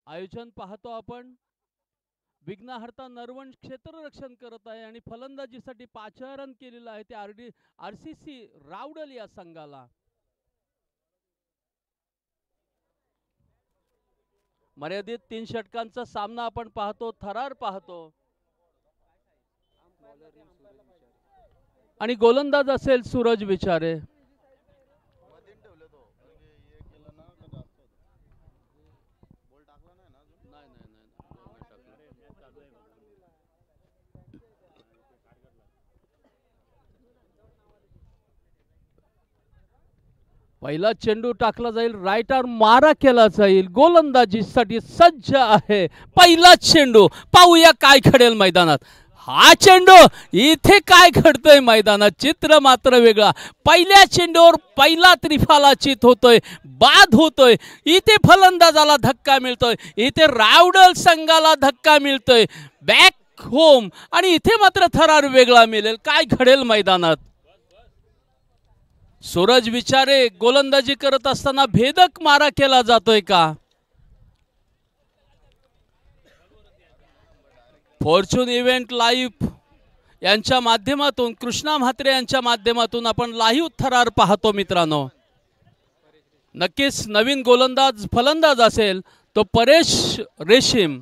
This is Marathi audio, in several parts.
आयोजन पाहतो आपण. विघ्नहर्ता नरवण क्षेत्ररक्षण करत आहे आणि फलंदाजीसाठी पाचारण केलेलं आहे ते आरसीसी रावडल या संघाला. मर्यादित 3 षटकांचा सामना आपण पाहतो. थरार पाहतो आणि गोलंदाज असेल सूरज विचारे. पहिला चेंडू टाकला जाईल. राईट आर्म मारा केला जाईल. गोलंदाजीसाठी सज्ज आहे पहिला चेंडू. पाहूया काय घडेल मैदानात. हा चेंडू इथे काय घडतोय मैदानात चित्र मात्र वेगळा. पहिल्या चेंडूवर पहिला त्रिफाला चित होतोय, बाद होतोय. इथे फलंदाजाला धक्का मिळतोय, इथे रावडल संघाला धक्का मिळतोय. बॅक होम आणि इथे मात्र थरार वेगळा मिळेल. काय घडेल मैदानात. सूरज विचारे गोलंदाजी करत असताना भेदक मारा केला जातोय का. फॉर्च्यून इव्हेंट लाईव्ह यांच्या माध्यमातून, कृष्णा म्हात्रे यांच्या माध्यमातून आपण लाईव्ह थरार पाहतो मित्रांनो. नक्कीच नवीन गोलंदाज फलंदाज असेल तो परेश रेशीम.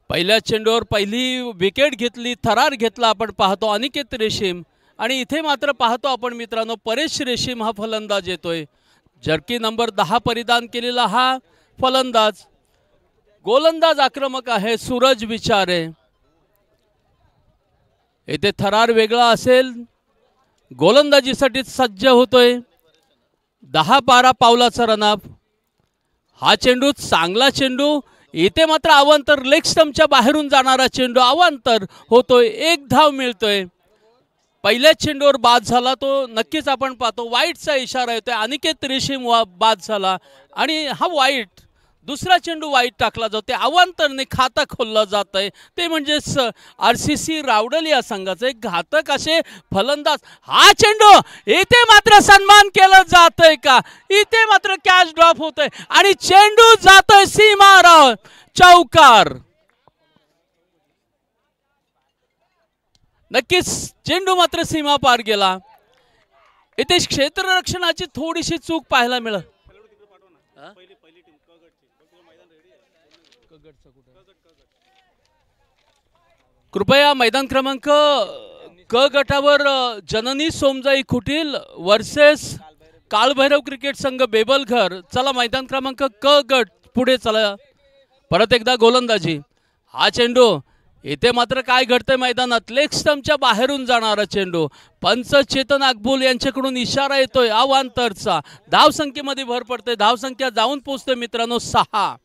पहिल्या चेंडूवर पहिली विकेट घेतली, थरार घेतला आपण पाहतो अनिकेत रेशीम. आणि इथे मात्र पाहतो आपण मित्रांनो परेश रेशीम हा फलंदाज येतोय. जर्की नंबर 10 परिधान केलेला हा फलंदाज. गोलंदाज आक्रमक आहे सूरज विचारे. येथे थरार वेगळा असेल. गोलंदाजीसाठी सज्ज होतोय. 10-12 पावलाचा रनअप. हा चेंडू चांगला चेंडू. इथे मात्र अवांतर लेग स्टंपच्या बाहेरून जाणारा चेंडू अवांतर होतोय. 1 धाव मिळतोय. पहिल्या चेंडूवर बाद झाला तो नक्कीच आपण पाहतो वाईटचा इशारा येतोय. अनिकेत रेशीम बाद झाला आणि हा वाईट. दुसरा चेंडू वाईट टाकला जातो. अवांतरने खाता खोलला जात आहे. ते म्हणजेच आरसीसी रावडल या संघाचे एक घातक असे फलंदाज. हा चेंडू इथे मात्र सन्मान केला जातोय का. इथे मात्र कॅच ड्रॉप होतोय आणि चेंडू जातोय सीमाराव चौकार. नक्कीच चेंडू मात्र सीमा पार गेला. इथे क्षेत्ररक्षणाची थोडीशी चूक पाहायला मिळाली. कृपया मैदान क्रमांक क गटावर जननी सोमजाई खुटील वर्सेस काळभैरव क्रिकेट संघ बेबलघर. चला मैदान क्रमांक क गट पुढे चला. परत एकदा गोलंदाजी. हा चेंडू इथे मात्र काय घडतंय मैदानात. लेग स्टंपच्या बाहेरून जाणारा चेंडू. पंच चेतन अकबुल यांच्याकडून इशारा येतोय अवांतरचा. धावसंख्येमध्ये भर पडते. धावसंख्या जाऊन पोहोचते मित्रांनो 6.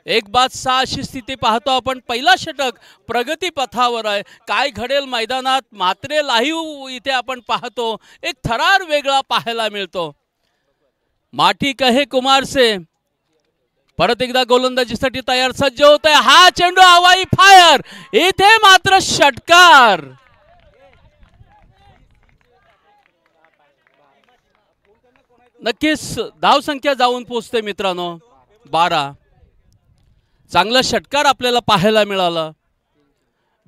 1-6 अशी स्थिती पाहतो आपण. पहिला षटक प्रगती पथावर आहे. काय घडेल मैदानात मात्र लाईव्ह इथे आपण पाहतो. एक थरार वेगळा पाहायला मिळतो. माठी कहे कुमार से परत एकदा गोलंदाजीसाठी तयार सज्ज होत आहे. हा चेंडू हवाई फायर. इथे मात्र षटकार. नक्कीच धावसंख्या जाऊन पोहोचते मित्रांनो 12. चांगला षटकार आपल्याला पाहायला मिळाला.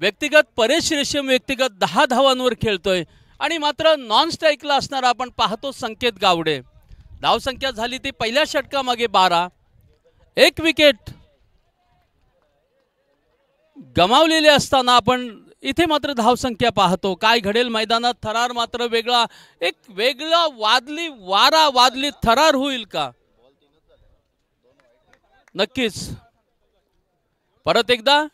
व्यक्तिगत परेश रेशीम व्यक्तिगत 10 धावांवर खेळतोय आणि मात्र नॉन स्ट्राईकला असणारा आपण पाहतो संकेत गावडे. धावसंख्या झाली ती पहिल्या षटकामागे 12. 1 विकेट गमावलेली असताना आपण इथे मात्र धावसंख्या पाहतो. काय घडेल मैदानात. थरार मात्र वेगळा. एक वेगळा वारा वादली थरार होईल का. नक्कीच परत एकदा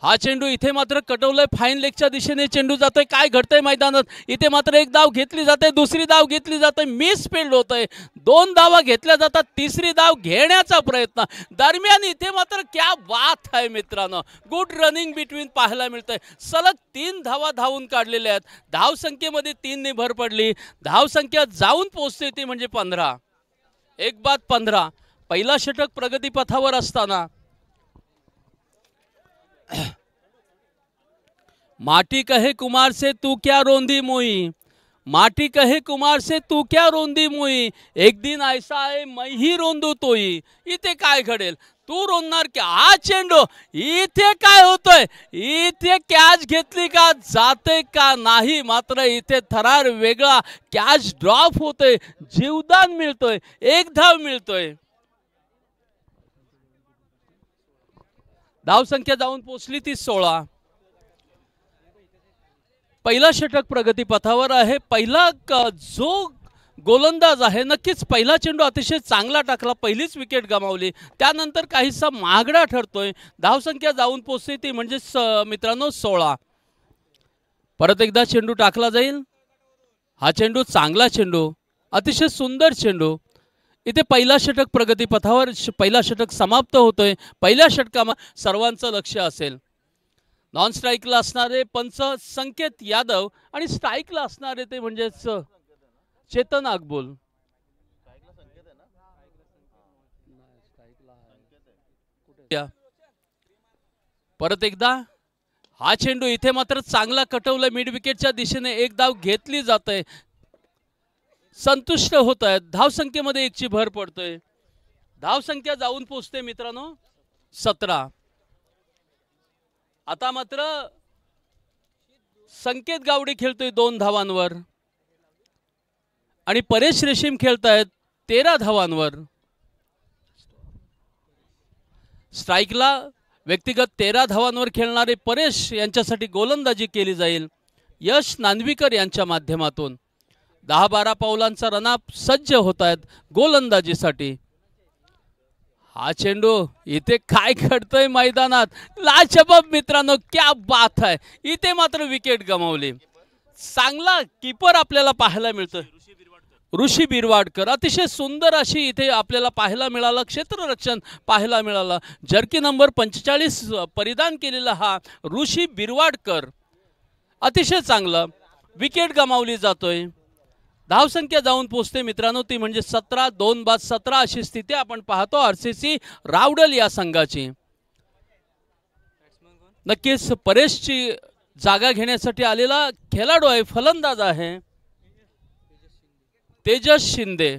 हा चेंडू इथे मात्र कटवलंय. फाईन लेगच्या दिशेने चेंडू जातोय. काय घडतंय मैदानात. इथे मात्र एक धाव घेतली जाते. दुसरी धाव घेतली जाते. मिस फील्ड होतंय. 2 धावा घेतल्या जातात. तिसरी धाव घेण्याचा प्रयत्न दरम्यान इथे मात्र क्या बात आहे मित्रांनो. गुड रनिंग बिटवीन पाहायला मिळतंय. सलग 3 धावा धावून काढलेल्या आहेत. धावसंख्येमध्ये 3 ने भर पडली. धावसंख्या जाऊन पोहोचते ती म्हणजे 15. 1-15. पहिला षटक प्रगती पथावर असताना माटी कहे कुमार से तू क्या रोंदी मोई, माटी कहे कुमार से तू क्या रोंदी मोई, एक दिन ऐसा आहे मैं ही रोंदू तोई. इथे काय घडेल, तू रोंदणार की हा चेंडू, इथे काय होतोय, इथे कॅच घेतली का जाते का नाही, मात्र इथे थरार वेगळा, कॅच ड्रॉप होतोय, जीवदान मिळतोय, एक धाव मिळतोय. धाव संख्या जाऊन पोचली ती 16. पहिला षटक प्रगती पथावर आहे. पहिला जो गोलंदाज आहे नक्कीच पहिला चेंडू अतिशय चांगला टाकला, पहिलीच विकेट गमावली, त्यानंतर काहीसा महागडा ठरतोय. धावसंख्या जाऊन पोचते ती म्हणजे मित्रांनो 16. परत एकदा चेंडू टाकला जाईल. हा चेंडू चांगला चेंडू, अतिशय सुंदर चेंडू. इथे पहिला षटक प्रगती पथावर, पहिला षटक समाप्त होतोय. पहिल्या षटकामध्ये सर्वांचं लक्ष असेल. नॉन स्ट्राईकला असणारे पंच संकेत यादव आणि स्ट्राईकला असणारे ते म्हणजेच चेतन आगबोल. परत एकदा हा चेंडू इथे मात्र चांगला कटवला, मिड विकेटच्या दिशेने एक धाव घेतली जाते, संतुष्ट होत आहेत. धावसंख्येमध्ये एकची भर पडतोय. धावसंख्या जाऊन पोचते मित्रांनो 17. आता मात्र संकेत गावडे खेळतोय 2 धावांवर आणि परेश रेशीम खेळतायत 13 धावांवर. स्ट्राईकला व्यक्तिगत 13 धावांवर खेळणारे परेश यांच्यासाठी गोलंदाजी केली जाईल यश नांदवीकर यांच्या माध्यमातून. 10-12 पावलांचा रनअप सज्ज होत आहेत गोलंदाजीसाठी. हा चेंडू इथे काय घडतंय मैदानात, लाजवाब मित्रांनो, क्या बात आहे. इथे मात्र विकेट गमावली. चांगला कीपर आपल्याला पाहायला मिळतोय ऋषी बिरवाडकर, अतिशय सुंदर अशी इथे आपल्याला पाहायला मिळाला, क्षेत्ररक्षण पाहायला मिळाला. जर्की नंबर 45 परिधान केलेला हा ऋषी बिरवाडकर अतिशय चांगला. विकेट गमावली जातोय. धावसंख्या जाऊन पोचते मित्रांनो ती म्हणजे 17. 2 बाद 17 अशी स्थिती आपण पाहतो RCC रावडल या संघाची. नक्कीच परेशची जागा घेण्यासाठी आलेला खेळाडू आहे, फलंदाज आहे तेजस शिंदे.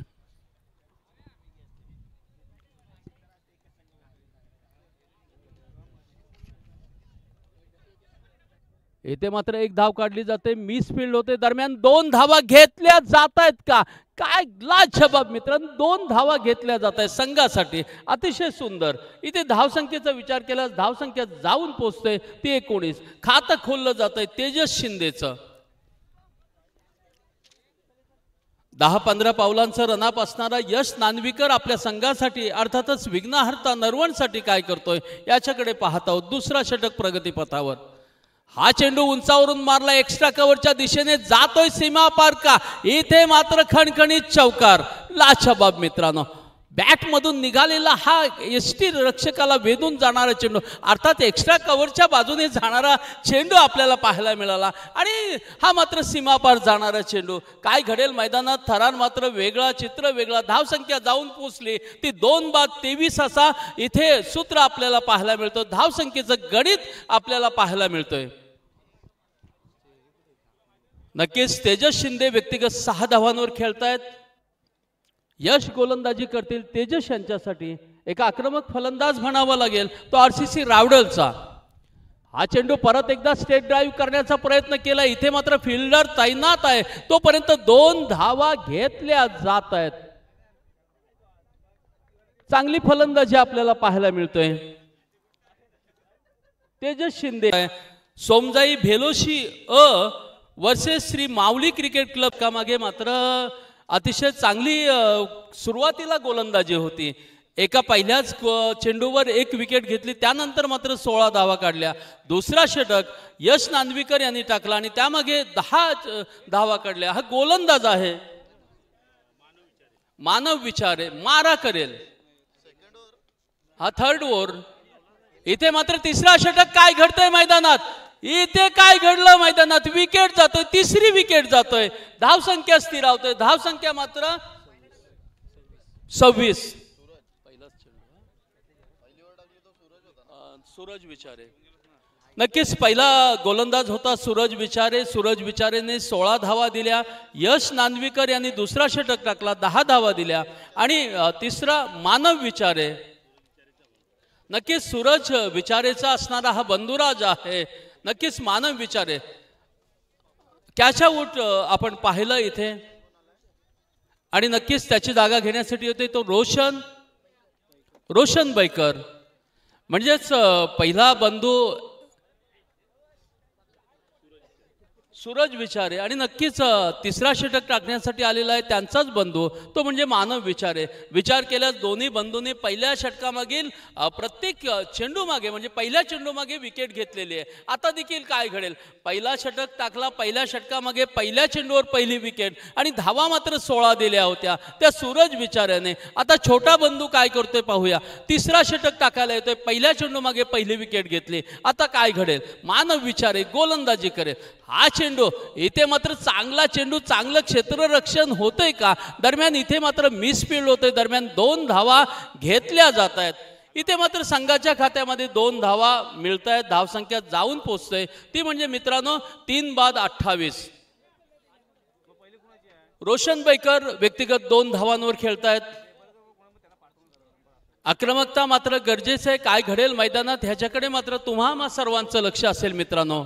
इथे मात्र एक धाव काढली जाते, मिस फील्ड होते, दरम्यान 2 धावा घेतल्या जात आहेत का, काय लाजवाब मित्रांनो, 2 धावा घेतल्या जात आहेत संघासाठी, अतिशय सुंदर. इथे धावसंख्येचा विचार केल्यास धावसंख्या जाऊन पोचते ती 19. खातं खोललं जात आहे तेजस शिंदेचं. 10-15 पावलांचा रनअप असणारा यश नांदवीकर आपल्या संघासाठी अर्थातच विघ्नहर्ता नरवणसाठी काय करतोय याच्याकडे पाहत आहोत. दुसरा षटक प्रगती पथावर. हा चेंडू उंचावरून मारला, एक्स्ट्रा कव्हरच्या दिशेने जातोय सीमा पार का, इथे मात्र खणखणीत चौकार. लाजवाब मित्रांनो, बॅट मधून निघालेला हा एसटी रक्षकाला वेधून जाणारा चेंडू, अर्थात एक्स्ट्रा कव्हरच्या बाजूने जाणारा चेंडू आपल्याला पाहायला मिळाला आणि हा मात्र सीमापार जाणारा चेंडू. काय घडेल मैदानात, थरार मात्र वेगळा, चित्र वेगळा. धावसंख्या जाऊन पोचली ती 2 बाद 23 असा इथे सूत्र आपल्याला पाहायला मिळतो. धावसंख्येचं गणित आपल्याला पाहायला मिळतोय. नक्कीच तेजस शिंदे व्यक्तिगत 6 धावांवर खेळतायत. यश गोलंदाजी करतील. तेजस यांच्यासाठी एक आक्रमक फलंदाज म्हणावा लागेल तो RCC रावडलचा. हा चेंडू परत एकदा स्टेट ड्राईव्ह करण्याचा प्रयत्न केला, इथे मात्र फिल्डर तैनात आहे, तोपर्यंत 2 धावा घेतल्या जात आहेत. चांगली फलंदाजी आपल्याला पाहायला मिळतोय. Tejas Shinde Somjai भेलोशी versus Shri Mauli cricket club का मागे मात्र अतिशय चांगली सुरुवातीला गोलंदाजी होती. एका पहिल्याच चेंडूवर 1 विकेट घेतली, त्यानंतर मात्र 16 धावा काढल्या. दुसरा षटक यश नांदवीकर यांनी टाकला आणि त्यामागे 10 धावा काढल्या. हा गोलंदाज आहे, मानव विचारे, मारा करेल. हा 3rd ओव्हर. इथे मात्र तिसरा षटक. काय घडतंय मैदानात, इथे काय घडलं मैदानात, विकेट जातोय, 3री विकेट जातोय. धावसंख्या स्थिरावतोय. धावसंख्या मात्र 26. सूरज विचारे. नक्कीच पहिला गोलंदाज होता सूरज विचारे. सूरज विचारेने 16 धावा दिल्या. यश नांदवीकर यांनी दुसरा षटक टाकला, 10 धावा दिल्या. आणि तिसरा मानव विचारे. नक्कीच सूरज विचारेचा असणारा हा बंधुराज आहे. नक्कीच मानव विचारे कॅच आउट आपण पाहिलं इथे. आणि नक्कीच त्याची जागा घेण्यासाठी होते तो रोशन बैकर. म्हणजेच पहिला बंधू सूरज विचारे आणि नक्कीच तिसरा षटक टाकण्यासाठी आलेला आहे त्यांचाच बंधू तो म्हणजे मानव विचारे. विचार केल्यास दोन्ही बंधूंनी पहिल्या षटकामागील प्रत्येक चेंडू मागे म्हणजे पहिल्या चेंडू मागे विकेट घेतलेली आहे. आता देखील काय घडेल, पहिला षटक टाकला, पहिल्या षटकामागे पहिल्या चेंडूवर पहिली विकेट आणि धावा मात्र 16 दिल्या होत्या त्या सूरज विचाऱ्याने. आता छोटा बंधू काय करतोय पाहूया. तिसरा षटक टाकायला येतोय, पहिल्या चेंडू मागे पहिली विकेट घेतली. आता काय घडेल, मानव विचारे गोलंदाजी करेल. हा चेंडू इथे मात्र चांगला चेंडू, चांगलं क्षेत्ररक्षण होतंय का, दरम्यान इथे मात्र मिसफील्ड होतंय. दरम्यान 2 धावा घेतल्या जात आहेत. इथे मात्र संघाच्या खात्यामध्ये 2 धावा मिळत आहेत. धावसंख्या जाऊन पोहोचते ती म्हणजे मित्रांनो 3 बाद 28. रोशन बैकर व्यक्तिगत 2 धावांवर खेळतायत. आक्रमकता मात्र गरजेचं आहे. काय घडेल मैदानात ह्याच्याकडे मात्र तुम्हा सर्वांचं लक्ष असेल मित्रांनो.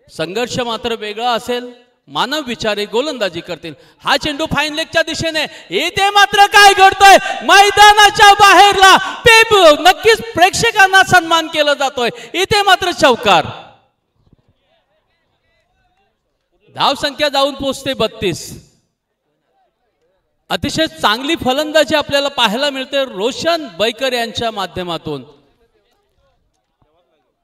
संघर्ष मात्र वेगळा असेल. मानव विचारे गोलंदाजी करतील. हा चेंडू फाईन लेगच्या दिशेने. इथे मात्र काय घडतोय मैदानाच्या बाहेरला नक्कीच प्रेक्षकांना सन्मान केला जातोय. इथे मात्र चौकार. धावसंख्या जाऊन पोहोचते 32. अतिशय चांगली फलंदाजी आपल्याला पाहायला मिळते रोशन बैकर यांच्या माध्यमातून.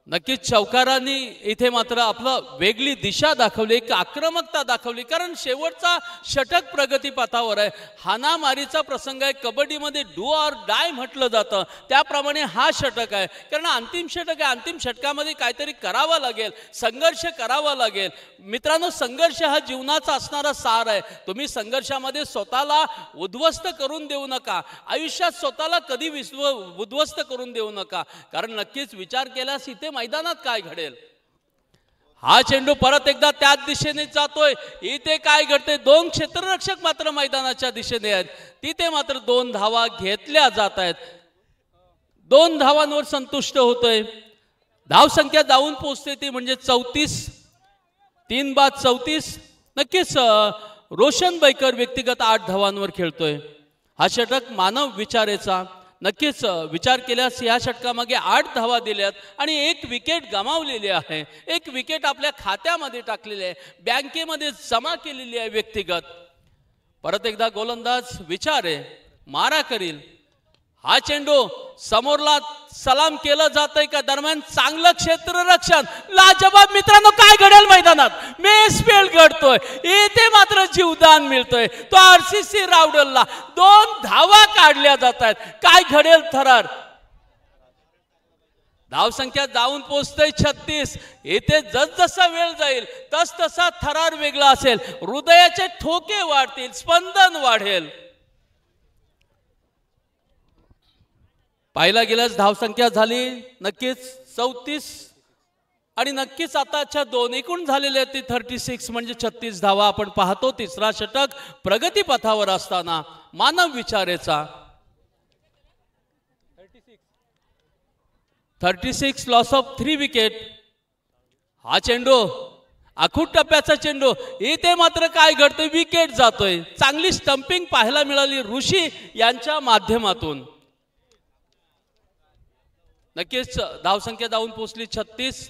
नक्कीच चौकारांनी इथे मात्र आपलं वेगळी दिशा दाखवली, एक आक्रमकता दाखवली. कारण शेवटचा षटक प्रगती पथावर आहे. हानामारीचा प्रसंग आहे. कबड्डीमध्ये डू ऑर डाय म्हटलं जातं त्याप्रमाणे हा षटक आहे. कारण अंतिम षटक आहे. अंतिम षटकामध्ये काहीतरी करावं लागेल, संघर्ष करावा लागेल. मित्रांनो, संघर्ष हा जीवनाचा असणारा सार आहे. तुम्ही संघर्षामध्ये स्वतःला उद्ध्वस्त करून देऊ नका. आयुष्यात स्वतःला कधी उद्ध्वस्त करून देऊ नका. कारण नक्कीच विचार केल्यास इथे मैदानात काय घडेल. हा चेंडू परत एकदा त्याच दिशेने जातोय. इथे काय घडते, 2 क्षेत्ररक्षक मात्र मैदानाच्या दिशेने आहेत. तिथे मात्र 2 धावा घेतल्या जात आहेत. 2 धावांवर संतुष्ट होतोय. धावसंख्या जाऊन पोहोचते ती म्हणजे 34. 3 बाद 34. नक्कीच रोशन बैकर व्यक्तिगत 8 धावांवर खेळतोय. हा षटक मानव विचारेचा. नक्कीच विचार केल्यास या षटकामागे 8 धावा दिल्यात आणि 1 विकेट गमावलेली आहे. 1 विकेट आपल्या खात्यामध्ये टाकलेली आहे, बँकेमध्ये जमा केलेली आहे व्यक्तिगत. परत एकदा गोलंदाज विचारे मारा करील. हा चेंडू समोरला सलाम केलं जातंय का, दरम्यान चांगलं क्षेत्ररक्षण. लाजवाब मित्रांनो, काय घडेल मैदानात, मिसफील्ड घडतोय. इथे मात्र जीवदान मिळतोय. तो आरसीसी रावडलला 2 धावा काढल्या जात आहेत. काय घडेल थरार. धावसंख्या जाऊन पोहोचतोय 36. इथे जसजसा वेळ जाईल तस तसा थरार वेगळा असेल. हृदयाचे ठोके वाढतील, स्पंदन वाढेल. पाहिला गेल्यास धावसंख्या झाली नक्कीच 34 आणि नक्कीच आताच्या 2 एकूण झालेले ती 36 म्हणजे 36 धावा आपण पाहतो. तिसरा षटक प्रगती पथावर असताना मानव विचारेचा 36 लॉस ऑफ 3 विकेट. हा चेंडू आखूट टप्प्याचा चेंडू. इथे मात्र काय घडतंय, विकेट जातोय. चांगली स्टंपिंग पाहायला मिळाली ऋषी यांच्या माध्यमातून. नक्कीच धावसंख्या जाऊन पोहोचली 36.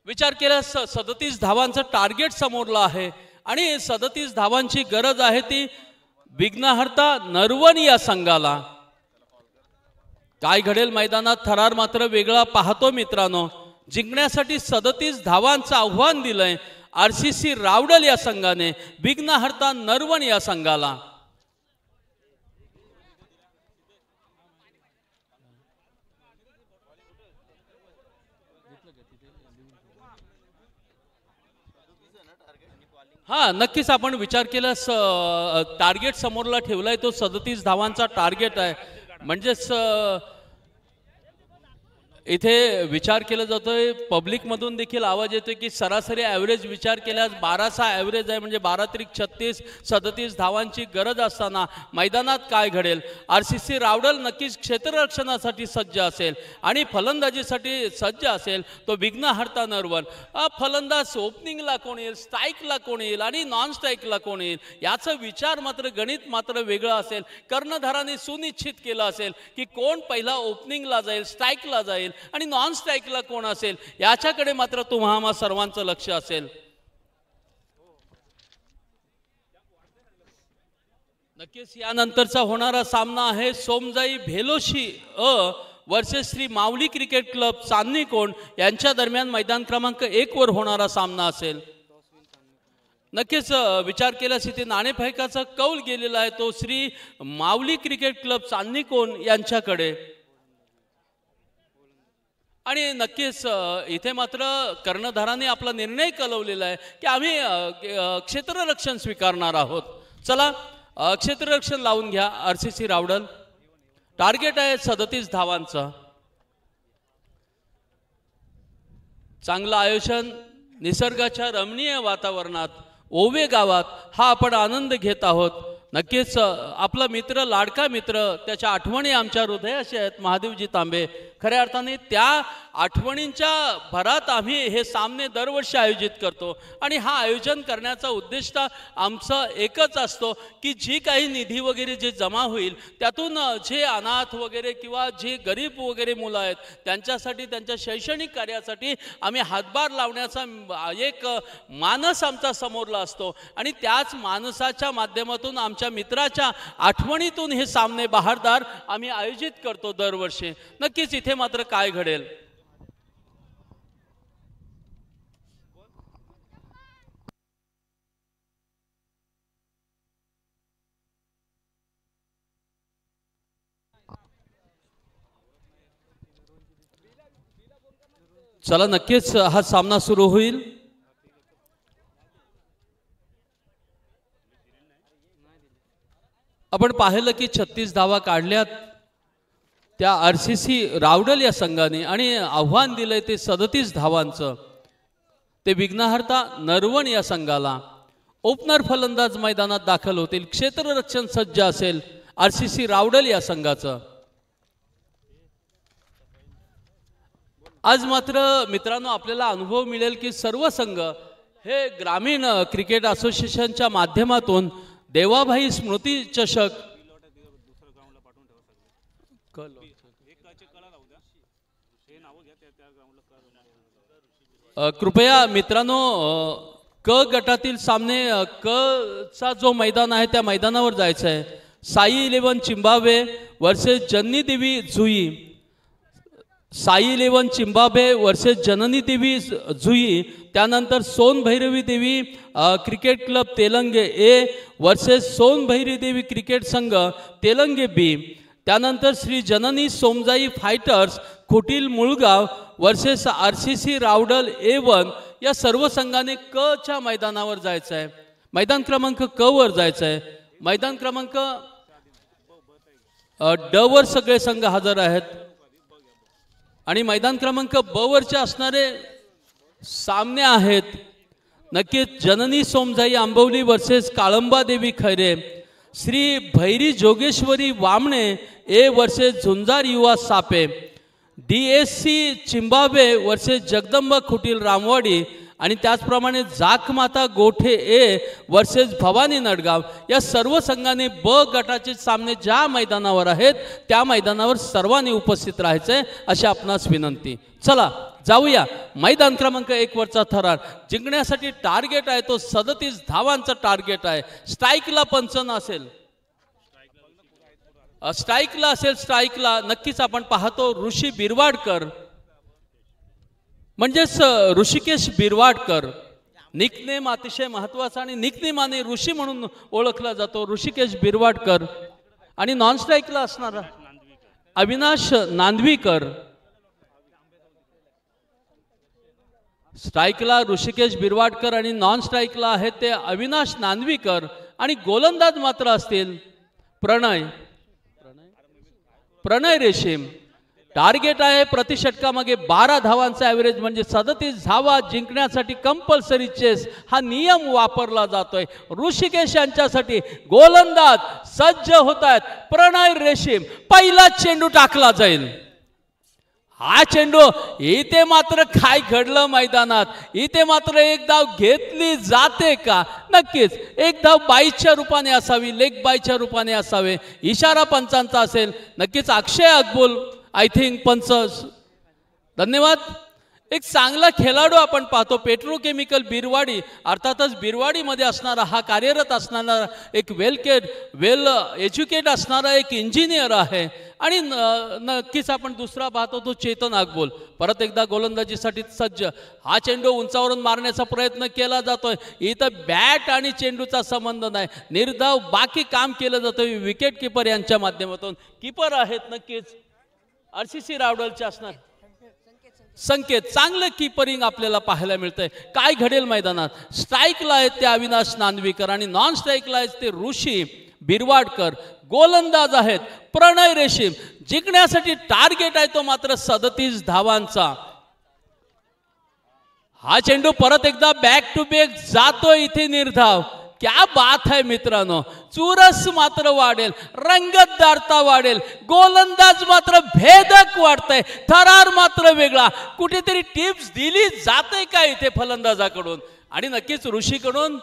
विचार केल्यास 37 धावांचं टार्गेट समोरला आहे आणि 37 धावांची गरज आहे ती विघ्नहर्ता नरवण या संघाला. काय घडेल मैदानात थरार मात्र वेगळा पाहतो मित्रांनो. जिंकण्यासाठी 37 धावांचं आव्हान दिलंय आरसीसी रावडल या संघाने विघ्नहर्ता नरवण या संघाला. हा नक्कीच आपण विचार केल्यास टार्गेट समोरला ठेवलाय तो 37 धावांचा टार्गेट आहे. म्हणजेच इथे विचार केला जातोय, पब्लिकमधून देखील आवाज येतोय की सरासरी ॲव्हरेज विचार केल्यास 12चा ॲव्हरेज आहे, म्हणजे 12-36 धावांची गरज असताना मैदानात काय घडेल. RCC रावडल नक्कीच क्षेत्ररक्षणासाठी सज्ज असेल आणि फलंदाजीसाठी सज्ज असेल. तो विघ्नहर्ता नरवण. फलंदाज ओपनिंगला कोण येईल, स्ट्राईकला कोण येईल आणि नॉन स्ट्राईकला कोण येईल याचा विचार मात्र गणित मात्र वेगळं असेल. कर्णधाराने सुनिश्चित केलं असेल की कोण पहिला ओपनिंगला जाईल, स्ट्राईकला जाईल आणि नॉन स्ट्राईकला कोण असेल याच्याकडे मात्र तुम्हा सर्वांचं लक्ष असेल. नक्कीच यानंतरचा होणारा सामना आहे Somjai भेलोशी versus Shri Mauli cricket club Chandni कोण यांच्या दरम्यान मैदान क्रमांक 1 वर होणारा सामना असेल. नक्कीच विचार केल्यास इथे नाणेफेकाचा कौल गेलेला आहे तो श्री माऊली क्रिकेट क्लब चांदणी कोण यांच्याकडे. आणि नक्कीच इथे मात्र कर्णधाराने आपला निर्णय कळवलेला आहे की आम्ही क्षेत्ररक्षण स्वीकारणार आहोत. चला क्षेत्ररक्षण लावून घ्या. RCC रावडल टार्गेट आहे 37 धावांचं. चांगलं आयोजन निसर्गाच्या रमणीय वातावरणात ओवे गावात हा आपण आनंद घेत आहोत. नक्कीच आपला मित्र, लाडका मित्र, त्याच्या आठवणी आमच्या हृदयाशी आहेत. महादेवजी तांबे खऱ्या अर्थाने त्या आठवणींच्या भरात आम्ही हे सामने दरवर्षी आयोजित करतो आणि हा आयोजन करण्याचा उद्देश आमचा एकच असतो की जी काही निधी वगैरे जे जमा होईल त्यातून जे अनाथ वगैरे किंवा जे गरीब वगैरे मुलं आहेत त्यांच्यासाठी, त्यांच्या शैक्षणिक कार्यासाठी आम्ही हातभार लावण्याचा एक मानस आमचा समोरला असतो आणि त्याच मानसाच्या माध्यमातून आमच्या मित्राच्या आठवणीतून हे सामने बहारदार आम्ही आयोजित करतो दरवर्षी. नक्कीच इथे मात्र काय घडेल. चला नक्कीच हा सामना सुरू होईल. आपण पाहिलं की 36 धावा काढल्यात त्या RCC रावडल या संघाने आणि आव्हान दिलंय ते 37 धावांचं. ते विघ्नहर्ता नरवण या संघाला. ओपनर फलंदाज मैदानात दाखल होतील. क्षेत्ररक्षण सज्ज असेल RCC रावडल या संघाचं. आज मात्र मित्रांनो आपल्याला अनुभव मिळेल की सर्व संघ हे ग्रामीण क्रिकेट असोसिएशनच्या माध्यमातून देवाभाई स्मृती चषक कृपया मित्रांनो क गटातील सामने क चा जो मैदान आहे त्या मैदानावर जायचं आहे. साई 11 चिंबावे वर्सेस जननी देवी जुई. साई 11 चिंबाबे वर्सेस जननी देवी जुई. त्यानंतर सोन भैरवी देवी cricket club Telange A versus सोन भैरवी देवी क्रिकेट संघ तेलंगे बी. त्यानंतर श्री जननी सोमजाई फायटर्स खुटील मुळगाव वर्सेस RCC रावडल A1 या सर्व संघाने क च्या मैदानावर जायचं आहे. मैदान क्रमांक क वर जायचं आहे. मैदान क्रमांक ड वर सगळे संघ हजर आहेत आणि मैदान क्रमांक ब वरचे असणारे सामने आहेत. नक्कीच जननी सोमजाई आंबवली वर्सेस काळंबा देवी खैरे. श्री भैरी जोगेश्वरी वामणे ए वर्सेस झुंजार युवा सापे. DSC चिंबाबे वर्सेस जगदंबा खुटील रामवाडी आणि त्याचप्रमाणे जाकमाता गोठे ए वर्सेस भवानी नडगाव या सर्व संघाने ब गटाचे सामने ज्या मैदानावर आहेत त्या मैदानावर सर्वांनी उपस्थित राहायचे अशी आपणास विनंती. चला जाऊया. मैदान क्रमांक 1 वरचा थरार जिंकण्यासाठी टार्गेट आहे तो 37 धावांचा टार्गेट आहे. स्ट्राईकला पंचन असेल, स्ट्राईकला असेल, स्ट्राईकला नक्कीच आपण पाहतो ऋषी बिरवाडकर म्हणजेच ऋषिकेश बिरवाडकर. निकनेम अतिशय महत्वाचा आणि निकनेमाने ऋषी म्हणून ओळखला जातो ऋषिकेश बिरवाडकर. आणि नॉन स्ट्राईकला असणारा अविनाश नांदवीकर. स्ट्राईकला ऋषिकेश बिरवाडकर आणि नॉन स्ट्राईकला आहेत ते अविनाश नांदवीकर. आणि गोलंदाज मात्र असतील प्रणय रेशीम. टार्गेट आहे प्रति षटकामागे 12 धावांचा ॲव्हरेज म्हणजे 37 धावा जिंकण्यासाठी कंपल्सरी चेस हा नियम वापरला जातोय। ऋषिकेश यांच्यासाठी गोलंदाज सज्ज होत आहेत। प्रणय रेशीम पहिला चेंडू टाकला जाईल। हा चेंडू इथे मात्र काय घडलं मैदानात, इथे मात्र एक धाव घेतली जाते का? नक्कीच एक धाव बाईच्या रूपाने असावी, लेग बाईच्या रूपाने असावे, इशारा पंचांचा असेल। नक्कीच अक्षय अकबुल आय थिंक पंच धन्यवाद। एक चांगला खेळाडू आपण पाहतो पेट्रोकेमिकल बिरवाडी, अर्थातच बिरवाडीमध्ये असणारा हा कार्यरत असणारा एक वेल एज्युकेट असणारा एक इंजिनियर आहे। आणि नक्कीच आपण दुसरा पाहतो तो चेतन अकबुल परत एकदा गोलंदाजीसाठी सज्ज। हा चेंडू उंचावरून मारण्याचा प्रयत्न केला जातोय। इथं बॅट आणि चेंडूचा संबंध नाही, निर्धाव बाकी काम केलं जातं विकेट किपर यांच्या माध्यमातून। किपर आहेत नक्कीच RCC रावडलचे असणार संकेत। चांगलं कीपरिंग आपल्याला पाहायला मिळतंय। काय घडेल मैदानात? स्ट्राईकला आहेत ते अविनाश नांदवीकर आणि नॉन स्ट्राईकला आहेत ते ऋषी बिरवाडकर। गोलंदाज आहेत प्रणय रेशीम। जिंकण्यासाठी टार्गेट आहे तो मात्र 37 धावांचा। हा चेंडू परत एकदा बॅक टू बॅक जातो इथे निर्धाव। क्या बात है मित्रांनो, चुरस मात्र वाढेल, रंगतदारता वाढेल, गोलंदाज मात्र भेदक वाढतंय, थरार मात्र वेगळा। कुठेतरी टिप्स दिली जाते का इथे फलंदाजाकडून आणि नक्कीच ऋषीकडून?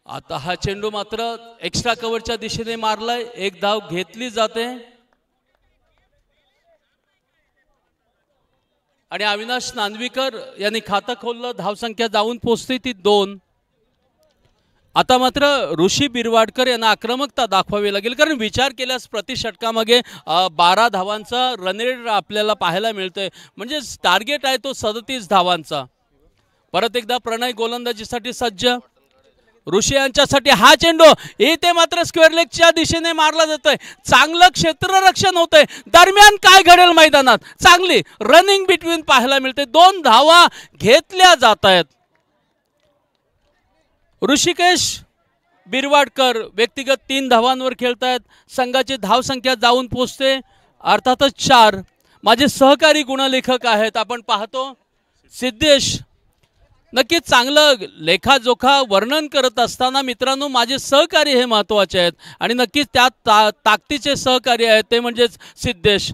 आता हा चेंडू मात्र एक्स्ट्रा कव्हरच्या दिशेने मारलाय, एक धाव घेतली जाते आणि अविनाश नांदवीकर यांनी खातं खोललं। धावसंख्या जाऊन पोहोचते ती 2। आता मात्र ऋषी बिरवाडकर यांना आक्रमकता दाखवावी लागेल, कारण विचार केल्यास प्रति षटकामागे 12 धावांचा रन रेट आपल्याला पाहायला मिळतोय, म्हणजे टार्गेट आहे तो 37 धावांचा। परत एकदा प्रणय गोलंदाजीसाठी सज्ज। ऋषी यांच्यासाठी हा चेंडू इथे मात्र स्क्वेअर लेगच्या दिशेने मारला जातोय। चांगलं क्षेत्ररक्षण होतंय। दरम्यान काय घडेल मैदानात? चांगली रनिंग बिटवीन पाहायला मिळते। 2 धावा घेतल्या जात आहेत। ऋषिकेश बिरवाडकर व्यक्तिगत 3 धावांवर खेळतायत। संघाची धावसंख्या जाऊन पोहोचते अर्थातच 4। माझे सहकारी गुणलेखक आहेत, आपण पाहतो सिद्धेश। नक्कीच चांगलं लेखाजोखा वर्णन करत असताना मित्रांनो माझे सहकारी हे महत्त्वाचे आहेत आणि नक्कीच त्यात ताकदीचे सहकारी आहेत ते म्हणजेच सिद्धेश।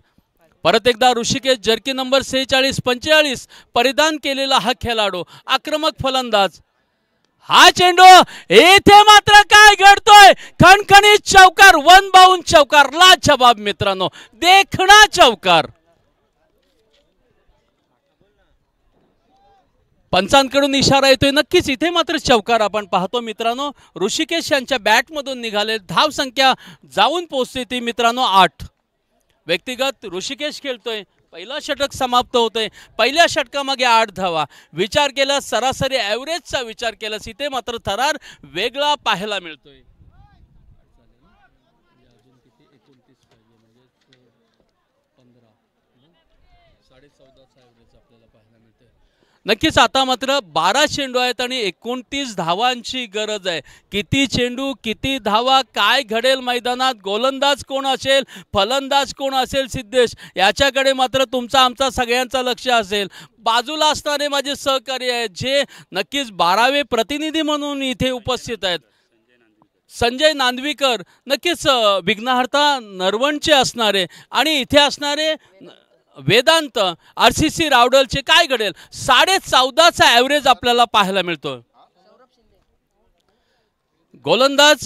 परत एकदा ऋषिकेश जर्की नंबर 46-45 परिधान केलेला हा खेळाडू, आक्रमक फलंदाज। हा चेंडू इथे मात्र काय घडतोय? खणखणीत चौकार, 1 बाउंड चौकार, लाजवाब मित्रांनो, देखणा चौकार। पंचांकडून इशारा येतोय, नक्कीच इथे मात्र चौकार आपण पाहतो मित्रांनो। ऋषिकेश यांच्या बॅटमधून निघाले, धावसंख्या जाऊन पोहोचते ती मित्रांनो 8। व्यक्तिगत ऋषिकेश खेळतोय, पहिला षटक समाप्त होतोय, पहिल्या षटकामागे 8 धावा। विचार केला सरासरी ॲव्हरेजचा विचार केलास इथे मात्र थरार वेगळा पाहायला मिळतोय। नक्कीच आता मात्र 12 चेंडू आहेत आणि 29 धावांची गरज आहे। किती चेंडू किती धावा, काय घडेल मैदानात? गोलंदाज कोण असेल, फलंदाज कोण असेल? सिद्धेश याच्याकडे मात्र तुमचा आमचा सगळ्यांचा लक्ष असेल। बाजूला असणारे माझे सहकारी आहेत जे नक्कीच 12वे प्रतिनिधी म्हणून इथे उपस्थित आहेत। संजय नांदवीकर नक्कीच विघ्नहर्ता नरवणचे असणारे आणि इथे असणारे वेदांत RCC रावडलचे। काय घडेल? 14.5चा ॲव्हरेज आपल्याला पाहायला मिळतो। गोलंदाज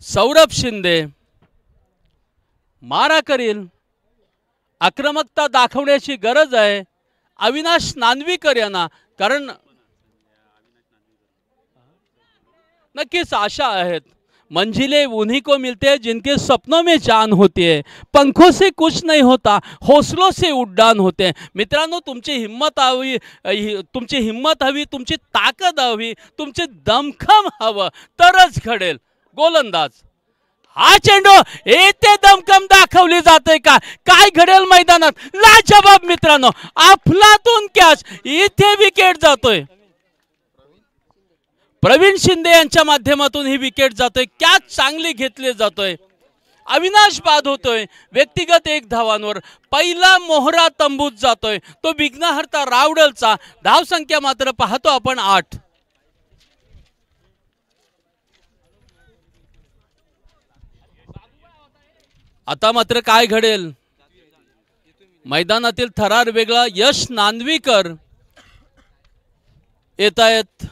सौरभ शिंदे मारा करील, आक्रमकता दाखवण्याची गरज आहे अविनाश नांदवीकर यांना, कारण नक्कीच आशा आहेत। मंजिलें उन्हीं को मिलते हैं जिनके सपनों में जान होती है, पंखों से कुछ नहीं होता, हौसलों से उड्डाण होते हैं। मित्रांनो तुमची हिम्मत हवी, तुमची ताकद हवी, तुमचे दमखम हवं तरच घडेल। गोलंदाज हा चेंडू इथे दमकम दाखवली जाते का, काय घडेल मैदानात, लाजवाब मित्रांनो, अफलातून कॅच, इथे विकेट जातोय. प्रवीण शिंदे यांच्या माध्यमातून ही विकेट जातोय, कॅच चांगली घेतली जातोय. अविनाश बाद होतोय व्यक्तिगत 1 धावांवर. पहिला मोहरा तंबूत जातोय तो विघ्नहर्ता रावडलचा. धावसंख्या मात्र पाहतो आपण 8. आता मात्र काय घडेल, मैदानातील थरार वेगळा. यश नांदवीकर येत आहेत.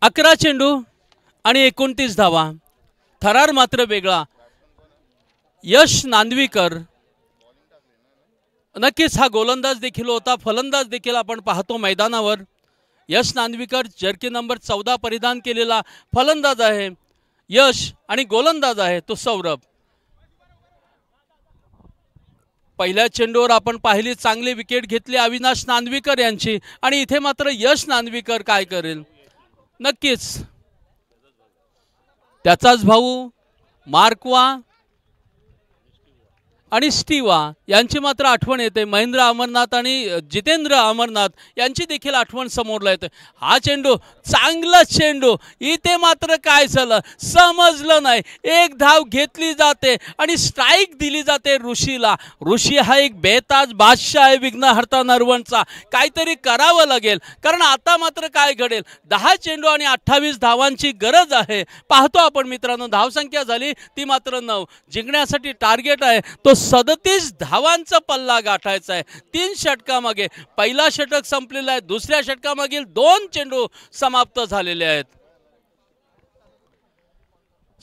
11 चेंडू आणि 29 धावा. थरार मात्र वेगळा. यश नांदवीकर नक्कीच हा गोलंदाज देखील होता, फलंदाज देखील आपण पाहतो मैदानावर. यश नांदवीकर जर्की नंबर 14 परिधान केलेला फलंदाज आहे यश, आणि गोलंदाज आहे तो सौरभ. पहिल्या चेंडूवर आपण पाहिली चांगली विकेट घेतली अविनाश नांदवीकर यांची, आणि इथे मात्र यश नांदवीकर काय करेल, नक्कीच त्याचाच भाऊ मार्कवा आणि स्टीवा यांची मात्र आठवण येते. महेंद्र अमरनाथ आणि जितेंद्र अमरनाथ यांची देखील आठवण समोरला येते. हा चेंडू चांगला चेंडू, इथे मात्र काय झालं समजलं नाही. 1 धाव घेतली जाते आणि स्ट्राईक दिली जाते ऋषीला. ऋषी हा एक बेताज बादशाह आहे विघ्नहर्ता नरवणचा, काहीतरी करावं लागेल, कारण आता मात्र काय घडेल. 10 चेंडू आणि 28 धावांची गरज आहे. पाहतो आपण मित्रांनो, धावसंख्या झाली ती मात्र 9. जिंकण्यासाठी टार्गेट आहे तो 37 धावांचा पल्ला गाठायचा आहे. 3 षटकामागे पहिला षटक संपलेला आहे, दुसऱ्या षटकामागील 2 चेंडू समाप्त झालेले आहेत.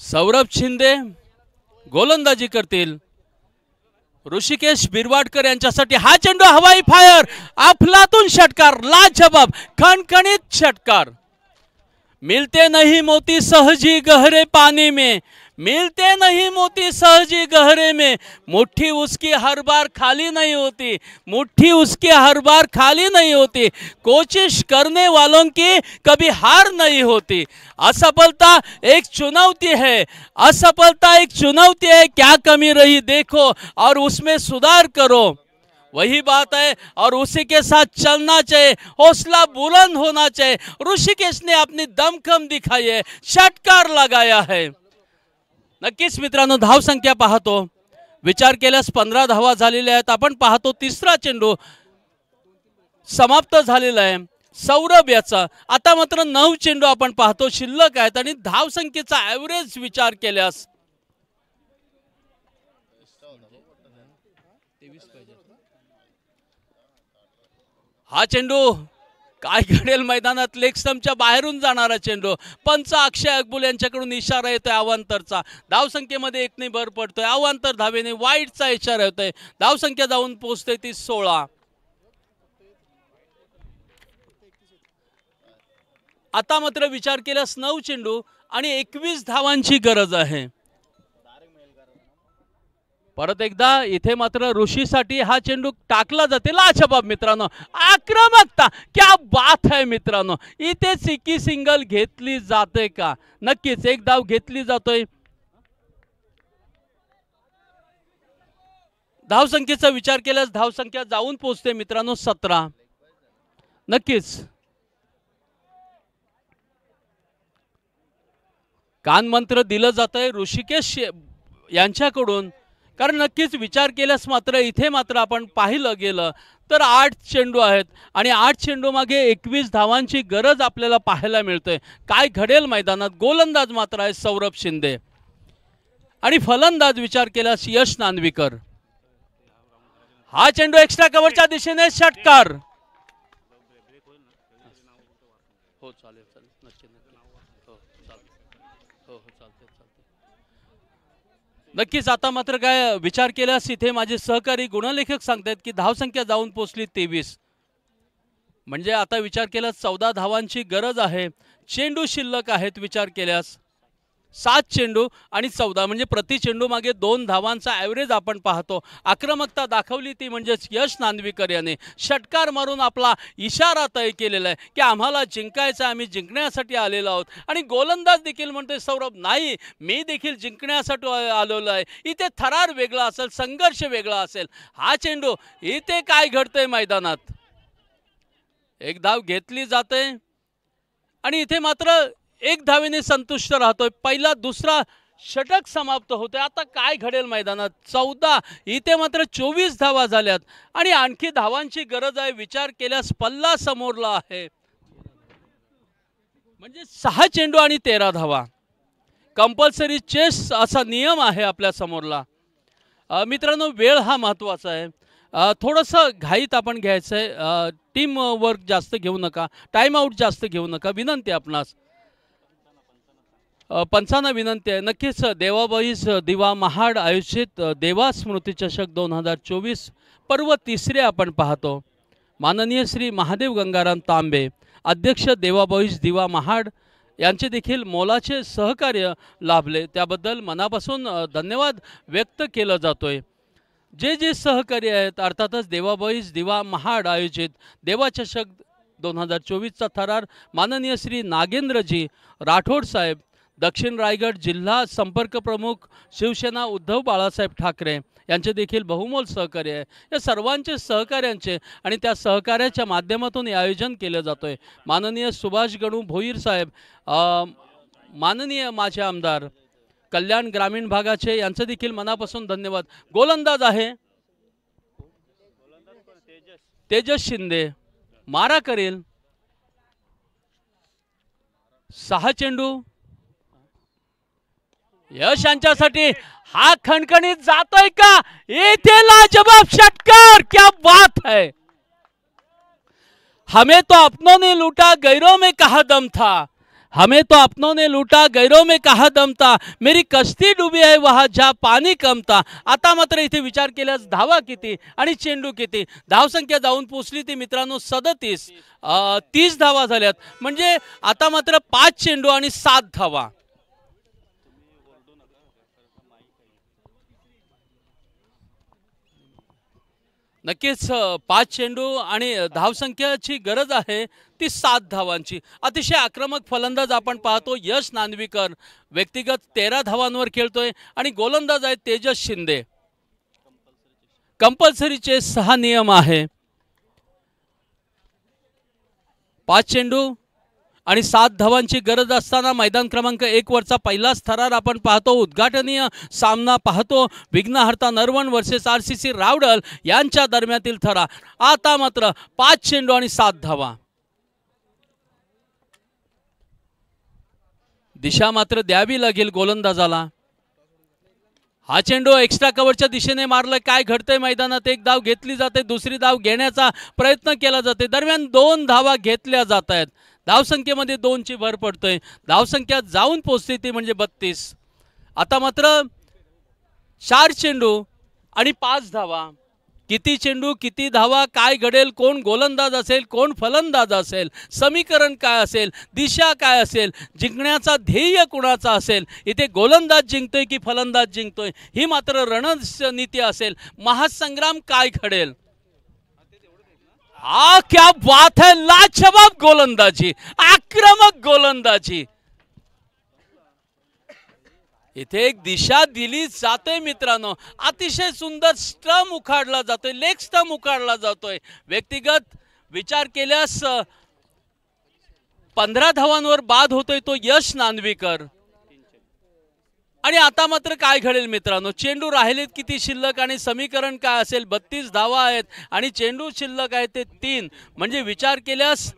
सौरभ शिंदे गोलंदाजी करतील. ऋषिकेश बिरवाडकर यांच्यासाठी हा चेंडू हवाई फायर, अफलातून षटकार, लाजवाब खणखणीत षटकार. मिलते नहीं मोती सहजी गहरे पानी में, मिलते नहीं मोती सहजी गहरे में, मुट्ठी उसकी हर बार खाली नहीं होती, मुट्ठी उसकी हर बार खाली नहीं होती, कोशिश करने वालों की कभी हार नहीं होती. असफलता एक चुनौती है, असफलता एक चुनौती है, क्या कमी रही देखो और उसमें सुधार करो. वही बात है और उसी के साथ चलना चाहिए, हौसला बुलंद होना चाहिए. ऋषिकेश ने अपनी दमखम दिखाई है, षटकार लगाया है. नक्कीच मित्रांनो, धावसंख्या पाहतो, विचार केल्यास 15 धावा झालेल्या आहेत. आपण पाहतो तिसरा चेंडू समाप्त झालेला आहे सौरभ याचा. आता मात्र 9 चेंडू आपण पाहतो शिल्लक आहेत, आणि धावसंख्येचा ॲव्हरेज विचार केल्यास हा चेंडू काय घडेल मैदानात, लेग स्टंपच्या बाहेरून जाणारा चेंडू. पंच अक्षय अकबुल यांच्याकडून इशारा येतोय अवांतरचा. धावसंख्येमध्ये 1 ने भर पडतोय. अवांतर धावेने वाईटचा इशारा येतोय. धावसंख्या जाऊन पोहोचते ती 16. आता मात्र विचार केल्यास 9 चेंडू आणि 21 धावांची गरज आहे. परत एकदा इथे मात्र ऋषीसाठी हा चेंडू टाकला जाते. लाजवाब मित्रांनो, आक्रमकता, क्या बात है मित्रांनो. इथे सिक्की सिंगल घेतली जाते का, नक्कीच 1 धाव घेतली जातोय. धावसंख्येचा विचार केल्यास धावसंख्या जाऊन पोहोचते मित्रांनो 17. नक्कीच कान मंत्र दिलं जातंय ऋषिकेश यांच्याकडून, कारण नक्कीच विचार केल्यास मात्र इथे मात्र आपण पाहिलं गेलं तर 8 चेंडू आहेत आणि 8 चेंडू मागे 21 धावांची गरज आपल्याला पाहायला मिळते. काय घडेल मैदानात. गोलंदाज मात्र आहे सौरभ शिंदे, आणि फलंदाज विचार केल्यास यश नांदवीकर. हा चेंडू एक्स्ट्रा कव्हरच्या दिशेने षटकार. हो चालेल चालेल, नक्की नक्कीच. आता मात्र काय विचार केल्यास इथे माझे सहकारी गुणलेखक सांगतात की धावसंख्या जाऊन पोहोचली 23. म्हणजे आता विचार केल्यास 14 धावांची गरज आहे. चेंडू शिल्लक आहेत विचार केल्यास 7 चेंडू आणि 14 म्हणजे प्रति चेंडू मागे 2 धावांचा ॲव्हरेज आपण पाहतो। आक्रमकता दाखवली ती म्हणजेच यश नांदवीकर याने षटकार मारून आपला इशारा तय केलेला आहे की आम्हाला जिंकायचं, आम्ही जिंकण्यासाठी आलेलो आहोत। आणि गोलंदाज देखील म्हणतोय सौरभ नाही, मी देखील जिंकण्यासाठी आलेलो आहे। इथे थरार वेगळा असेल, संघर्ष वेगळा असेल। हा चेंडू इथे काय घडतंय मैदानात, एक धाव घेतली जाते आणि इथे मात्र एक धावेने संतुष्ट राहतोय। पहिला दुसरा षटक समाप्त होतोय। आता काय घडेल मैदानात, 14 इथे मात्र 24 धावा झाल्यात आणि आणखी धावांची गरज आहे। विचार केल्यास पल्ला समोरला आहे, म्हणजे 6 चेंडू आणि 13 धावा। कंपल्सरी चेस असा नियम आहे आपल्या समोरला। मित्रांनो वेळ हा महत्त्वाचा आहे। थोडंसं घाईत आपण घ्यायचं आहे, टीम वर्क जास्त घेऊ नका, टाइम आउट जास्त घेऊ नका, विनंती आपणास। पंचांना विनंती आहे, नक्कीच देवाबाईस दिवा महाड आयोजित देवा स्मृती चषक 2024 पर्व तिसरे आपण पाहतो। माननीय श्री महादेव गंगाराम तांबे अध्यक्ष देवाबाईस दिवा महाड यांचे देखील मोलाचे सहकार्य लाभले, त्याबद्दल मनापासून धन्यवाद व्यक्त केला जातोय। जे जे सहकारी आहेत अर्थातच देवाबाईस दिवा महाड आयोजित देवा चषक 2024चा थरार माननीय श्री नागेंद्रजी राठोड साहेब, दक्षिण रायगड जिल्हा संपर्क प्रमुख शिवसेना उद्धव बाळासाहेब ठाकरे यांचे देखील बहुमोल सहकार्य आहे। या सर्वांचे सहकार्यांचे आणि त्या सहकार्याच्या माध्यमातून हे आयोजन केले जातोय। माननीय सुभाष गणू भोईर साहेब, माननीय माझे आमदार कल्याण ग्रामीण भागाचे, यांचं देखील मनापासून धन्यवाद। गोलंदाज आहे तेजस शिंदे, मारा करेल 6 चेंडू यश यांच्यासाठी। हा खणखणीत जातोय का, इथे लाजवाब षटकार, क्या बात है। हमें तो अपनों ने लूटा गैरों में कहा दम था, हमें तो अपनों ने लूटा गैरों में कहा दम था, मेरी कश्ती डुबी है वहां जहां पाणी कम था। आता मात्र इथे विचार केल्यास धावा किती आणि चेंडू किती, धावसंख्या जाऊन पोचली ती मित्रांनो 37, 30 धावा झाल्यात, म्हणजे आता मात्र 5 चेंडू आणि 7 धावा। नक्कीच 5 चेंडू आणि धावसंख्याची गरज आहे ती 7 धावांची। अतिशय आक्रमक फलंदाज आपण पाहतो यश नांदवीकर, व्यक्तिगत 13 धावांवर खेळतोय आणि गोलंदाज आहे तेजस शिंदे। कंपल्सरीचे 6 नियम आहे, 5 चेंडू आणि 7 धावांची गरज असताना मैदान क्रमांक 1 वरचा पहिलाच थरार आपण पाहतो। उद्घाटनीय सामना पाहतो, विघ्नहर्ता नरवण वर्सेस RCC रावडल यांच्या दरम्यातील थरार। आता मात्र 5 चेंडू आणि 7 धावा। दिशा मात्र द्यावी लागेल गोलंदाजाला। हा चेंडू एक्स्ट्रा कव्हरच्या दिशेने मारलाय, काय घडतंय मैदानात, एक धाव घेतली जाते, दुसरी धाव घेण्याचा प्रयत्न केला जाते, दरम्यान 2 धावा घेतल्या जात आहेत। धावसंख्येमध्ये 2ची भर पडतोय, धावसंख्या जाऊन पोचते ती म्हणजे 32। आता मात्र 4 चेंडू आणि 5 धावा। किती चेंडू किती धावा, काय घडेल, कोण गोलंदाज असेल कोण फलंदाज असेल, समीकरण काय असेल, दिशा काय असेल, जिंकण्याचा ध्येय कुणाचा असेल, इथे गोलंदाज जिंकतोय की फलंदाज जिंकतोय ही मात्र रणनीती असेल। महासंग्राम काय घडेल, आ क्या बात है, लाजवाब गोलंदाजी, आक्रमक गोलंदाजी। इथे एक दिशा दिली जाते मित्रांनो, अतिशय सुंदर स्टंप उखाडला जातोय, लेग स्टंप उखाडला जातोय। व्यक्तिगत विचार केल्यास 15 धावांवर बाद होतोय तो यश नांदवीकर। आणि आता मात्र काय घडेल मित्रांनो, चेंडू राहिलेत किती शिल्लक आणि समीकरण काय असेल, 32 धावा आहेत आणि चेंडू शिल्लक आहेत ते 3, म्हणजे विचार केल्यास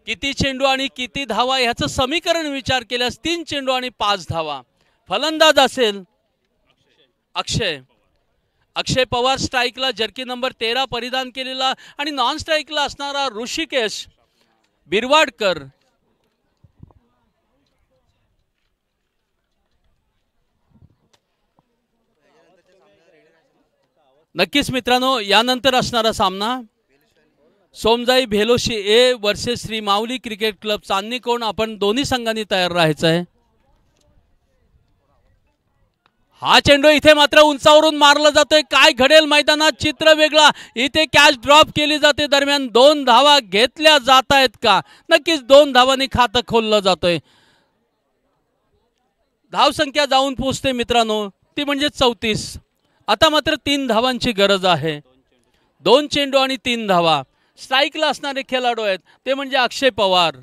किती चेंडू आणि किती धावा ह्याचं समीकरण विचार केल्यास 3 चेंडू आणि 5 धावा। फलंदाज असेल अक्षय पवार, स्ट्राईकला जर्की नंबर 13 परिधान केलेला आणि नॉन स्ट्राईकला असणारा ऋषिकेश बिरवाडकर। नक्कीच मित्रांनो यानंतर असणारा सामना Somjai Bheloshi A versus Shri Mauli cricket club Chandni कोण, आपण दोन्ही संघांनी तयार राहायचं आहे। हा चेंडू इथे मात्र उंचावरून मारला जातोय, काय घडेल मैदानात चित्र वेगळा। इथे कॅच ड्रॉप केली जाते, दरम्यान 2 धावा घेतल्या जात आहेत का? नक्कीच 2 धावांनी खातं खोललं जातोय। धावसंख्या जाऊन पोचते मित्रांनो, ती म्हणजे 34। आता मात्र 3 धावांची गरज आहे। 2 चेंडू आणि 3 धावा। स्ट्राईकला असणारे खेळाडू आहेत ते म्हणजे अक्षय पवार।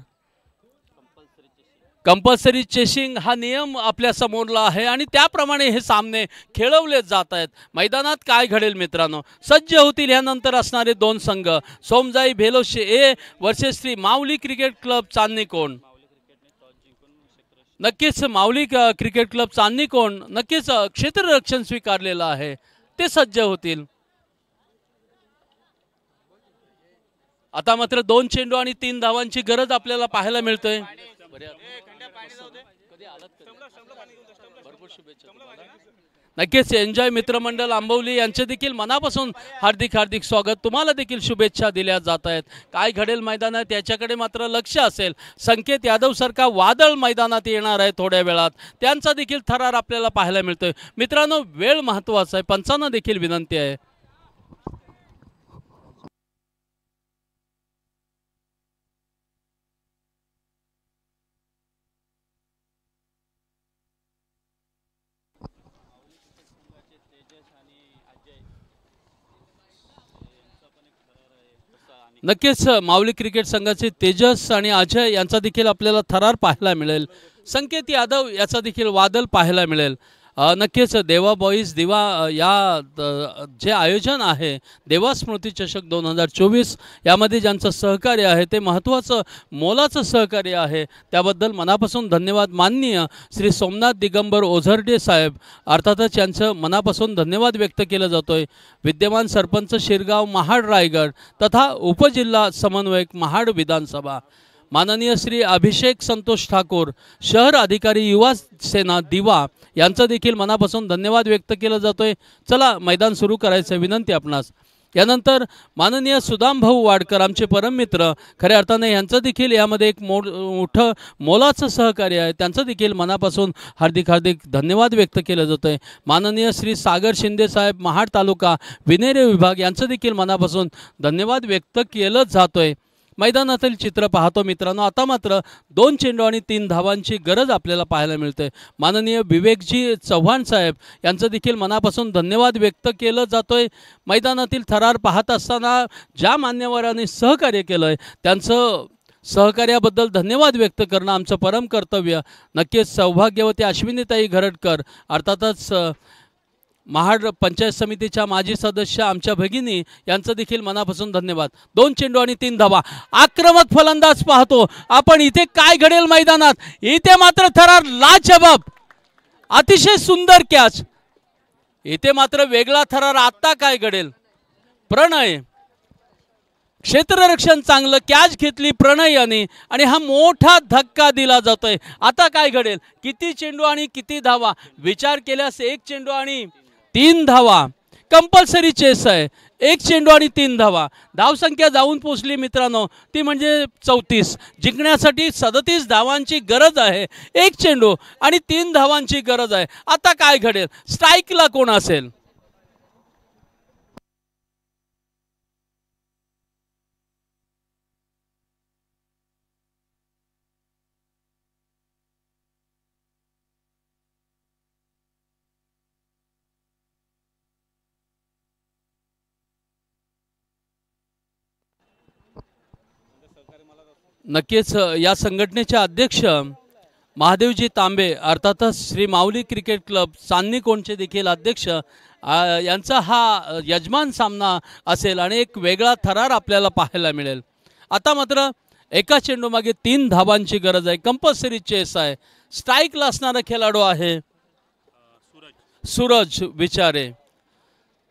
कंपल्सरी चेसिंग हा नियम आपल्या समोरला आहे आणि त्याप्रमाणे हे सामने खेळवले जात आहेत। मैदानात काय घडेल मित्रांनो, सज्ज होतील यानंतर असणारे 2 संघ, Somjai Bheloshi A versus Shri Mauli cricket club Chandni कोण। नक्कीच माऊली क्रिकेट क्लब चांदणी कोण नक्कीच क्षेत्ररक्षण स्वीकारलेलं आहे, ते सज्ज होतील। आता मात्र 2 चेंडू आणि 3 धावांची गरज आपल्याला पाहायला मिळतोय। नक्कीच एन्जॉय मित्रमंडळ आंबवली यांचे देखील मनापासून हार्दिक हार्दिक स्वागत, तुम्हाला देखील शुभेच्छा दिल्या जात आहेत। काय घडेल मैदानात याच्याकडे मात्र लक्ष असेल। संकेत यादव सारखा वादळ मैदानात येणार आहे थोड्या वेळात, त्यांचा देखील थरार आपल्याला पाहायला मिळतोय। मित्रांनो वेळ महत्त्वाचा आहे, पंचांना देखील विनंती आहे। नक्कीच माऊली क्रिकेट संघाचे तेजस आणि अजय यांचा देखील आपल्याला थरार पाहायला मिळेल। संकेत यादव याचा देखील वादळ पाहायला मिळेल। नक्कीच देवा बॉईज दिवा या जे आयोजन आहे देवा स्मृती चषक 2024 यामध्ये ज्यांचं सहकार्य आहे ते महत्त्वाचं मोलाचं सहकार्य आहे, त्याबद्दल मनापासून धन्यवाद। माननीय श्री सोमनाथ दिगंबर ओझरडे साहेब अर्थातच यांचं मनापासून धन्यवाद व्यक्त केलं जातोय। विद्यमान सरपंच शिरगाव महाड रायगड तथा उपजिल्हा समन्वयक महाड विधानसभा माननीय श्री अभिषेक संतोष ठाकूर शहर अधिकारी युवा सेना दिवा यांचं देखील मनापासून धन्यवाद व्यक्त केलं जातोय। चला मैदान सुरू करायचं विनंती आपणास। यानंतर माननीय सुदाम भाऊ वाडकर आमचे परममित्र खऱ्या अर्थाने यांचं देखील यामध्ये एक मोठं मोलाचं सहकार्य आहे, त्यांचं देखील मनापासून हार्दिक हार्दिक धन्यवाद व्यक्त केलं जातोय। माननीय श्री सागर शिंदे साहेब महाड तालुका विनेरे विभाग यांचं देखील मनापासून धन्यवाद व्यक्त केलं जातोय। मैदानातील चित्र पाहतो मित्रांनो, आता मात्र 2 चेंडू आणि 3 धावांची गरज आपल्याला पाहायला मिळते। माननीय विवेकजी चव्हाण साहेब यांचं देखील मनापासून धन्यवाद व्यक्त केलं जातोय। मैदानातील थरार पाहत असताना ज्या मान्यवरांनी सहकार्य केलं आहे त्यांचं सहकार्याबद्दल धन्यवाद व्यक्त करणं आमचं परम कर्तव्य। नक्कीच सौभाग्यवती अश्विनीताई घरटकर अर्थातच महाड पंचायत समितीच्या माजी सदस्य आमच्या भगिनी यांचं देखील मनापासून धन्यवाद। 2 चेंडू आणि 3 धावा, आक्रमक फलंदाज पाहतो आपण इथे काय घडेल मैदानात। इथे मात्र थरार लाजवाब, अतिशय सुंदर कॅच, इथे मात्र वेगळा थरार। आता काय घडेल, प्रणय क्षेत्ररक्षण चांगलं, कॅच घेतली प्रणय यांनी आणि हा मोठा धक्का दिला जातोय। आता काय घडेल, किती चेंडू आणि किती धावा, विचार केल्यास 1 चेंडू आणि 3 धावा, कंपल्सरी चेस आहे। 1 चेंडू आणि 3 धावा, धावसंख्या जाऊन पोचली मित्रांनो, ती म्हणजे 34। जिंकण्यासाठी 37 धावांची गरज आहे, 1 चेंडू आणि 3 धावांची गरज आहे। आता काय घडेल, स्ट्राईकला कोण असेल। नक्कीच या संघटनेचे अध्यक्ष महादेवजी तांबे अर्थातच श्री माऊली क्रिकेट क्लब चांदणी कोणचे देखील अध्यक्ष यांचा हा यजमान सामना असेल आणि एक वेगळा थरार आपल्याला पाहायला मिळेल। आता मात्र एका चेंडू मागे 3 धावांची गरज आहे, कंपल्सरी चेस आहे। स्ट्राईकला असणारा खेळाडू आहे सूरज विचारे।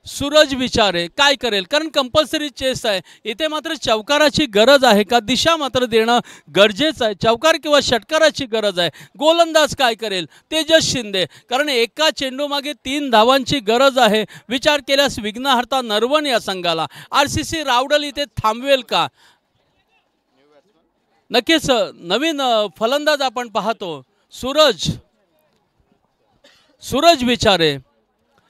सूरज विचारे काय करेल, कारण कंपल्सरी चेस आहे. इथे मात्र चौकाराची गरज आहे का, दिशा मात्र देणं गरजेचं आहे. चौकार किंवा षटकाराची गरज आहे. गोलंदाज काय करेल, तेजस शिंदे, कारण एका चेंडूमागे 3 धावांची गरज आहे. विचार केल्यास विघ्नहर्ता नरवण या संघाला. RCC रावडल इथे थांबवेल का, नक्कीच नवीन फलंदाज आपण पाहतो. सूरज विचारे,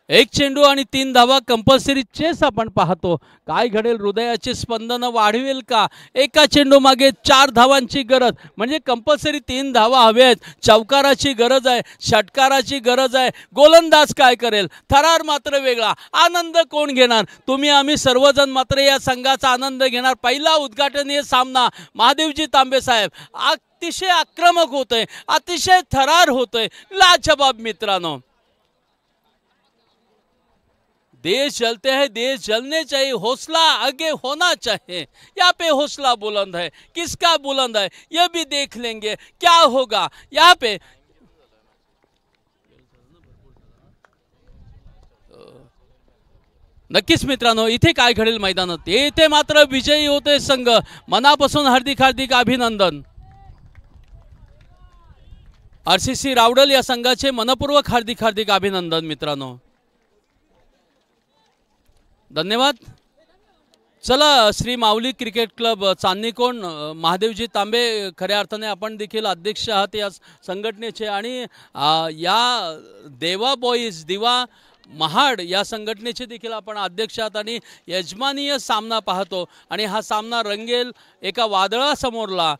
1 चेंडू आणि 3 धावा, कंपल्सरी चेस आपण पाहतो. काय घडेल, हृदयाची स्पंदनं वाढवेल का, एका चेंडू मागे 4 धावांची गरज, म्हणजे कंपल्सरी 3 धावा हव्यात. चौकाराची गरज आहे, षटकाराची गरज आहे. गोलंदाज काय करेल, थरार मात्र वेगळा. आनंद कोण घेणार, तुम्ही आम्ही सर्वजण मात्र या संघाचा आनंद घेणार. पहिला उद्घाटनीय सामना महादेवजी तांबे साहेब अतिशय आक्रमक होतोय, अतिशय थरार होतोय, लाजवाब मित्रांनो. देश जलते हैं, देश जलने चाहिए, हौसला आगे होना चाहिए. यहाँ पे हौसला बुलंद है, किसका बुलंद है ये भी देख लेंगे. क्या होगा यहाँ पे, नक्कीच मित्रांनो इथे काय घडेल मैदानात, इथे मात्र विजयी होते संघ. मनापासून हार्दिक हार्दिक अभिनंदन. RCC रावडल या संघाचे मनपूर्वक हार्दिक हार्दिक अभिनंदन मित्रांनो, धन्यवाद. चला, श्री माऊली क्रिकेट क्लब चांदणीकोण, महादेवजी तांबे, खऱ्या अर्थाने आपण देखील अध्यक्ष आहात या संघटनेचे, आणि या देवा बॉईज, दिवा महाड या संघटनेचे देखील आपण अध्यक्ष आहात, आणि यजमानीय सामना पाहतो. आणि हा सामना रंगेल एका वादळासमोरला.